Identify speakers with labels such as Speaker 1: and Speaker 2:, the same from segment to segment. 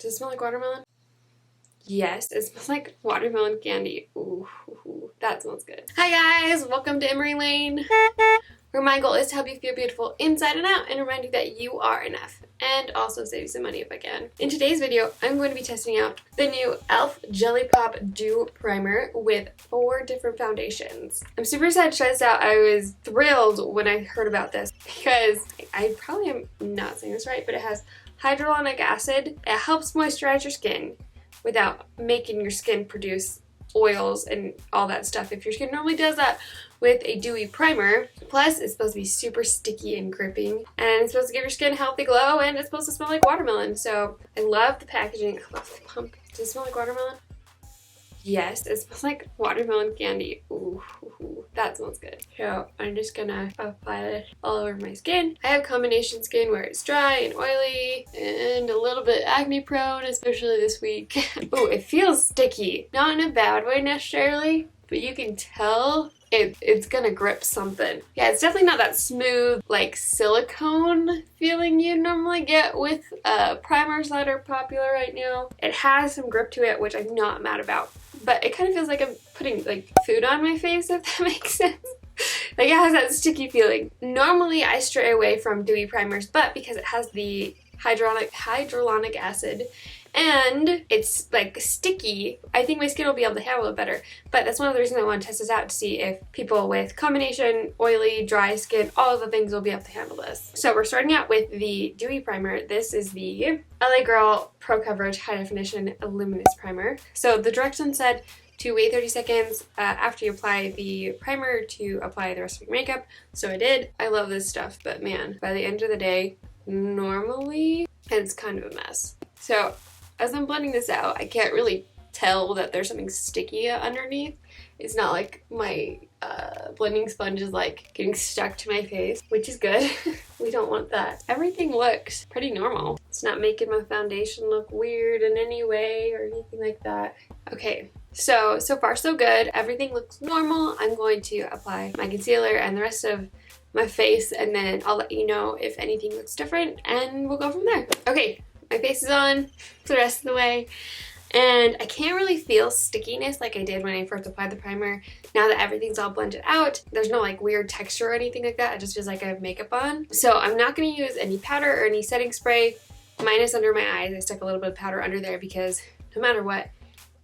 Speaker 1: Does it smell like watermelon? Yes, it smells like watermelon candy. Ooh, that smells good. Hi guys, welcome to Emmarie Lane, where my goal is to help you feel beautiful inside and out and remind you that you are enough, and also save you some money if I can. In today's video, I'm going to be testing out the new e.l.f. Jelly Pop Dew Primer with 4 different foundations. I'm super excited to try this out. I was thrilled when I heard about this because I probably am not saying this right, but it has hyaluronic acid. It helps moisturize your skin without making your skin produce oils and all that stuff if your skin normally does that with a dewy primer. Plus, it's supposed to be super sticky and gripping, and it's supposed to give your skin a healthy glow, and it's supposed to smell like watermelon. So I love the packaging. I love the pump. Does it smell like watermelon? Yes, it smells like watermelon candy. Ooh, that smells good. So I'm just gonna apply it all over my skin. I have combination skin where it's dry and oily and a little bit acne prone, especially this week. Ooh, it feels sticky. Not in a bad way necessarily, but you can tell it's gonna grip something. Yeah, it's definitely not that smooth, like silicone feeling you normally get with primers that are popular right now. It has some grip to it, which I'm not mad about. But it kind of feels like I'm putting like food on my face, if that makes sense. Like it has that sticky feeling. Normally I stray away from dewy primers, but because it has the hyaluronic acid and it's like sticky, I think my skin will be able to handle it better. But that's one of the reasons I want to test this out, to see if people with combination, oily, dry skin, all of the things will be able to handle this. So we're starting out with the dewy primer. This is the LA Girl Pro Coverage High Definition Luminous Primer. So the directions said to wait 30 seconds after you apply the primer to apply the rest of your makeup. So I did. I love this stuff, but man, by the end of the day, normally it's kind of a mess. So as I'm blending this out, I can't really tell that there's something sticky underneath. It's not like my blending sponge is like getting stuck to my face, which is good. We don't want that. Everything looks pretty normal. It's not making my foundation look weird in any way or anything like that. Okay, so far so good. Everything looks normal. I'm going to apply my concealer and the rest of my face, and then I'll let you know if anything looks different, and we'll go from there. Okay, my face is on for the rest of the way, and I can't really feel stickiness like I did when I first applied the primer. Now that everything's all blended out, there's no like weird texture or anything like that. It just feels like I have makeup on. So I'm not going to use any powder or any setting spray. Mine is under my eyes. I stuck a little bit of powder under there because no matter what,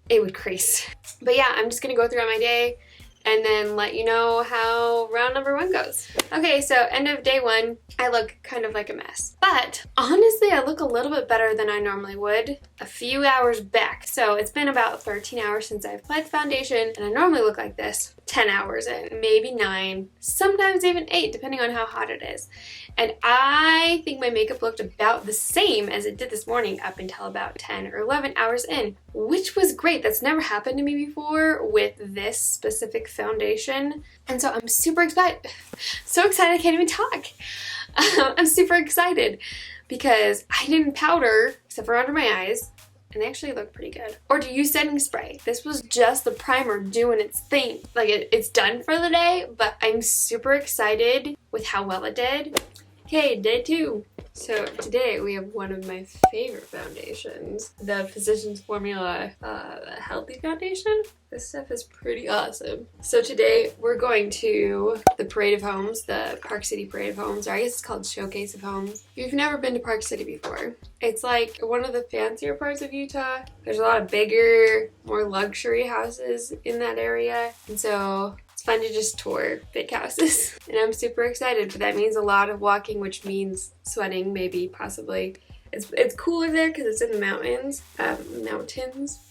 Speaker 1: it would crease. But yeah, I'm just going to go throughout my day and then let you know how round number 1 goes. Okay, so end of day 1, I look kind of like a mess. But honestly, I look a little bit better than I normally would a few hours back. So it's been about 13 hours since I've applied the foundation, and I normally look like this 10 hours in, maybe 9, sometimes even 8, depending on how hot it is. And I think my makeup looked about the same as it did this morning up until about 10 or 11 hours in, which was great. That's never happened to me before with this specific foundation. And so I'm super excited. So excited I can't even talk. I'm super excited because I didn't powder except for under my eyes, and they actually look pretty good. Or to use setting spray. This was just the primer doing its thing. Like it's done for the day, but I'm super excited with how well it did. Okay, day 2. So today we have one of my favorite foundations, the Physicians Formula Healthy Foundation. This stuff is pretty awesome. So today we're going to the Parade of Homes, the Park City Parade of Homes, or I guess it's called Showcase of Homes. If you've never been to Park City before, it's like one of the fancier parts of Utah. There's a lot of bigger, more luxury houses in that area, and so fun to just tour big houses. And I'm super excited, but that means a lot of walking, which means sweating, maybe, possibly. It's cooler there because it's in the mountains.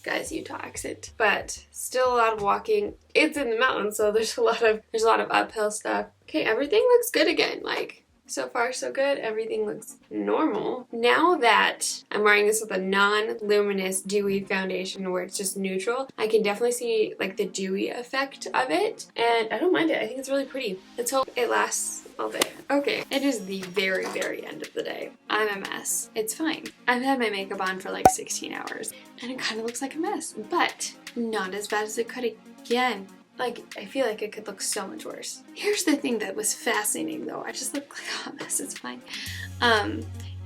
Speaker 1: Guys, Utah accent. But still a lot of walking. It's in the mountains, so there's a lot of uphill stuff. Okay, everything looks good again. Like, so far so good. Everything looks normal. Now that I'm wearing this with a non-luminous dewy foundation where it's just neutral, I can definitely see like the dewy effect of it, and I don't mind it. I think it's really pretty. Let's hope it lasts all day. Okay, it is the very, very end of the day. I'm a mess. It's fine. I've had my makeup on for like 16 hours, and it kind of looks like a mess, but not as bad as it could again. Like, I feel like it could look so much worse. Here's the thing that was fascinating though. I just look like a hot mess, it's fine.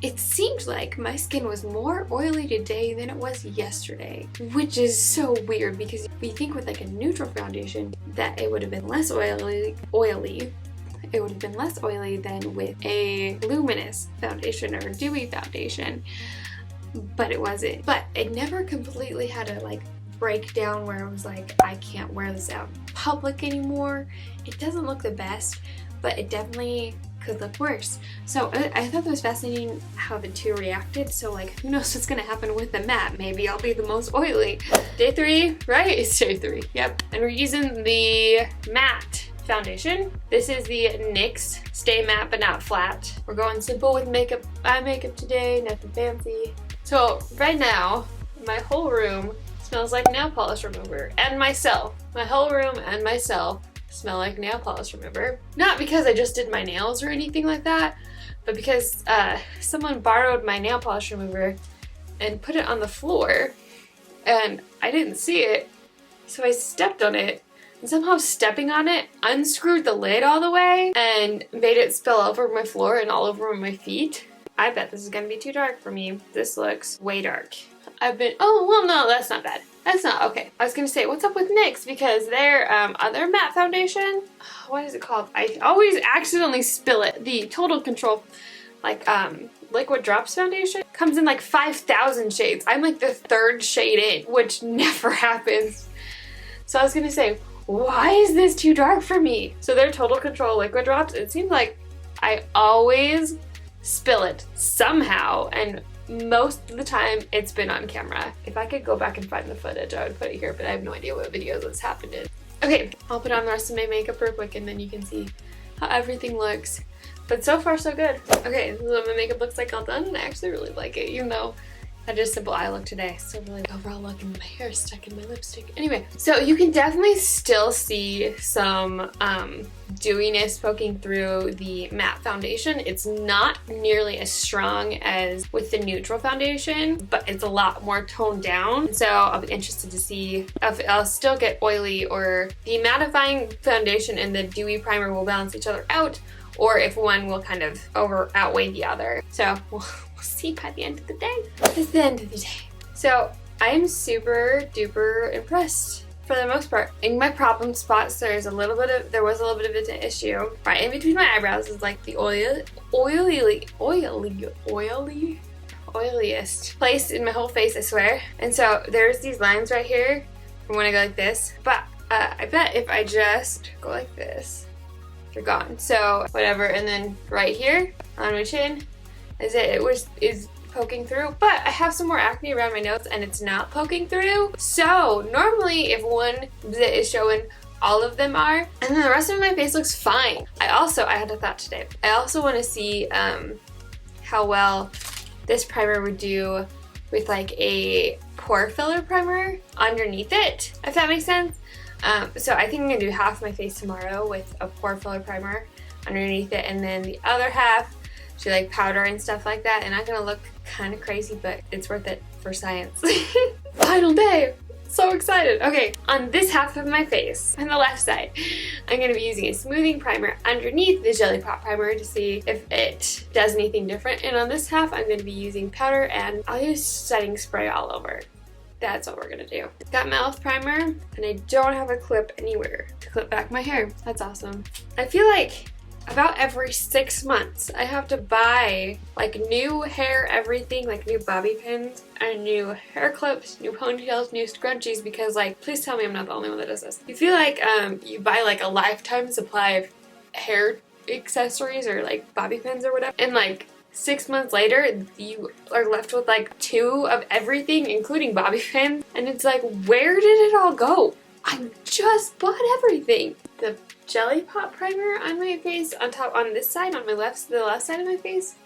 Speaker 1: it seemed like my skin was more oily today than it was yesterday, which is so weird because we think with like a neutral foundation that it would have been less oily. It would have been less oily than with a luminous foundation or a dewy foundation, but it wasn't. But it never completely had a like breakdown where I was like, I can't wear this out in public anymore. It doesn't look the best, but it definitely could look worse. So I thought it was fascinating how the two reacted. So like, who knows what's gonna happen with the matte? Maybe I'll be the most oily. Day 3, right? It's day 3. Yep. And we're using the matte foundation. This is the NYX Stay Matte But Not Flat. We're going simple with makeup, eye makeup today, nothing fancy. So right now, my whole room smells like nail polish remover, and myself. My whole room and myself smell like nail polish remover. Not because I just did my nails or anything like that, but because someone borrowed my nail polish remover and put it on the floor, and I didn't see it, so I stepped on it, and somehow stepping on it unscrewed the lid all the way and made it spill over my floor and all over my feet. I bet this is gonna be too dark for me. This looks way dark. Oh, well, no, that's not bad. That's not, okay. I was gonna say, what's up with NYX? Because their other matte foundation, what is it called? I always accidentally spill it. The Total Control, like, Liquid Drops foundation comes in like 5,000 shades. I'm like the 3rd shade in, which never happens. So I was gonna say, why is this too dark for me? So their Total Control Liquid Drops, it seems like I always spill it somehow, and most of the time it's been on camera. If I could go back and find the footage, I would put it here, but I have no idea what video this happened in. Okay, I'll put on the rest of my makeup real quick and then you can see how everything looks. But so far so good. Okay, this is what my makeup looks like all done, and I actually really like it, even though I did a simple eye look today. So really overall look, and my hair is stuck in my lipstick. Anyway, so you can definitely still see some dewiness poking through the matte foundation. It's not nearly as strong as with the neutral foundation, but it's a lot more toned down. So I'll be interested to see if I'll still get oily, or the mattifying foundation and the dewy primer will balance each other out, or if one will kind of outweigh the other. So we'll see by the end of the day. It's the end of the day. So I'm super duper impressed for the most part. In my problem spots, there was a little bit of an issue. Right in between my eyebrows is like the oiliest place in my whole face, I swear. And so there's these lines right here from when I go like this. But I bet if I just go like this, they're gone. So whatever. And then right here on my chin is poking through, but I have some more acne around my nose and it's not poking through. So normally if one zit is showing, all of them are, and then the rest of my face looks fine. I had a thought today. I also want to see how well this primer would do with like a pore filler primer underneath it, if that makes sense. So I think I'm gonna do half my face tomorrow with a pore filler primer underneath it, and then the other half do like powder and stuff like that. And I'm gonna look kind of crazy, but it's worth it for science. Final day! So excited! Okay, on this half of my face, on the left side, I'm gonna be using a smoothing primer underneath the Jelly Pop primer to see if it does anything different. And on this half, I'm gonna be using powder, and I'll use setting spray all over. That's what we're gonna do. Got my e.l.f. primer, and I don't have a clip anywhere to clip back my hair. That's awesome. I feel like about every 6 months I have to buy like new hair everything, like new bobby pins and new hair clips, new ponytails, new scrunchies, because like, please tell me I'm not the only one that does this. You feel like you buy like a lifetime supply of hair accessories or like bobby pins or whatever, and like 6 months later you are left with like 2 of everything, including bobby pins, and it's like, where did it all go? I just bought everything. The Jelly Pop primer on my face, on this side, on my the left side of my face,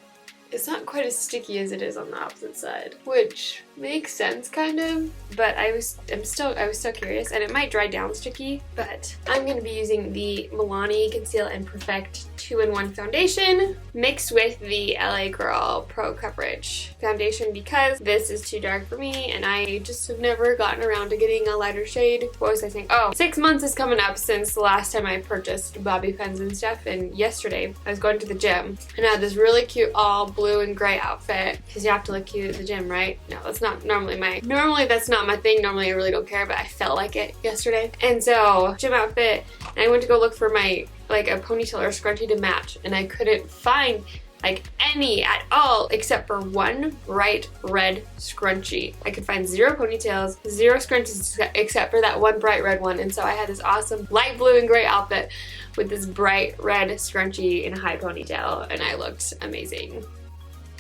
Speaker 1: it's not quite as sticky as it is on the opposite side, which makes sense kind of, but I was still curious, and it might dry down sticky, but I'm going to be using the Milani Conceal and Perfect 2-in-1 foundation mixed with the LA Girl Pro Coverage foundation because this is too dark for me and I just have never gotten around to getting a lighter shade. What was I saying? Oh, 6 months is coming up since the last time I purchased bobby pins and stuff, and yesterday I was going to the gym and I had this really cute all blue and gray outfit because you have to look cute at the gym, right? No, that's not normally that's not my thing. Normally I really don't care, but I felt like it yesterday. And so gym outfit, and I went to go look for my like a ponytail or scrunchie to match, and I couldn't find like any at all except for one bright red scrunchie. I could find 0 ponytails, 0 scrunchies except for that one bright red one, and so I had this awesome light blue and gray outfit with this bright red scrunchie and a high ponytail, and I looked amazing.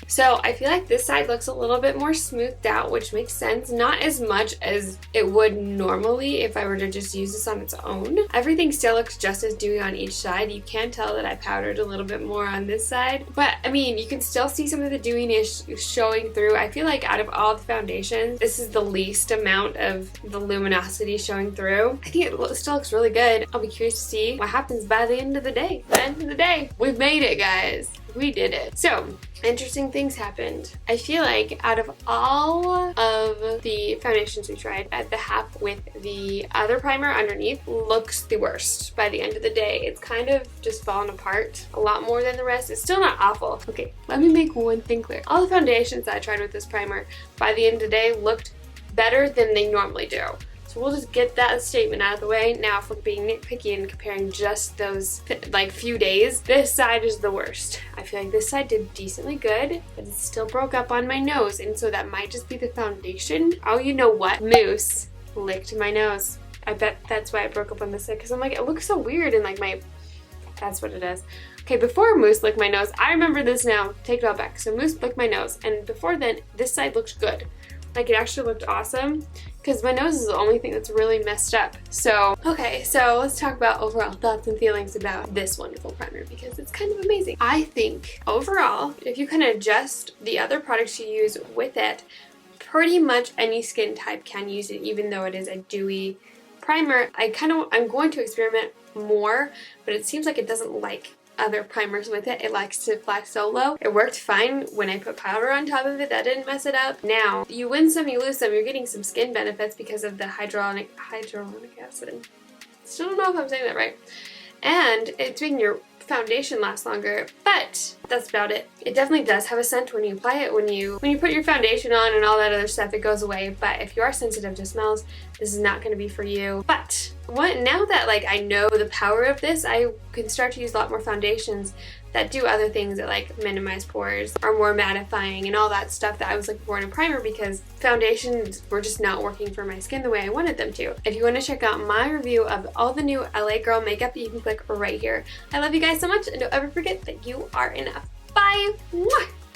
Speaker 1: So I feel like this side looks a little bit more smoothed out, which makes sense. Not as much as it would normally if I were to just use this on its own. Everything still looks just as dewy on each side. You can tell that I powdered a little bit more on this side. But I mean, you can still see some of the dewiness showing through. I feel like out of all the foundations, this is the least amount of the luminosity showing through. I think it still looks really good. I'll be curious to see what happens by the end of the day. By the end of the day, we've made it, guys. We did it. So, interesting things happened. I feel like out of all of the foundations we tried, the half with the other primer underneath looks the worst. By the end of the day, it's kind of just fallen apart a lot more than the rest. It's still not awful. Okay, let me make one thing clear. All the foundations I tried with this primer, by the end of the day, looked better than they normally do. So we'll just get that statement out of the way. Now, if we're being nitpicky and comparing just those like few days, this side is the worst. I feel like this side did decently good, but it still broke up on my nose, and so that might just be the foundation. Oh, you know what? Mousse licked my nose. I bet that's why it broke up on this side, because I'm like, it looks so weird and like that's what it is. Okay, before Mousse licked my nose, I remember this now. Take it all back. So Mousse licked my nose, and before then, this side looked good. Like, it actually looked awesome because my nose is the only thing that's really messed up. So, okay, so let's talk about overall thoughts and feelings about this wonderful primer because it's kind of amazing. I think overall, if you kind of adjust the other products you use with it, pretty much any skin type can use it, even though it is a dewy primer. I'm going to experiment more, but it seems like it doesn't like other primers with it. It likes to fly solo. It worked fine when I put powder on top of it. That didn't mess it up. Now, you win some, you lose some. You're getting some skin benefits because of the hyaluronic acid. Still don't know if I'm saying that right. And it's making your foundation last longer, but that's about it. It definitely does have a scent when you apply it. When you put your foundation on and all that other stuff, it goes away. But if you are sensitive to smells, this is not going to be for you. But now that like I know the power of this, I can start to use a lot more foundations that do other things that like minimize pores, are more mattifying and all that stuff that I was looking for in a primer because foundations were just not working for my skin the way I wanted them to. If you want to check out my review of all the new LA Girl makeup, you can click right here. I love you guys so much, and don't ever forget that you are enough. Bye! Mwah!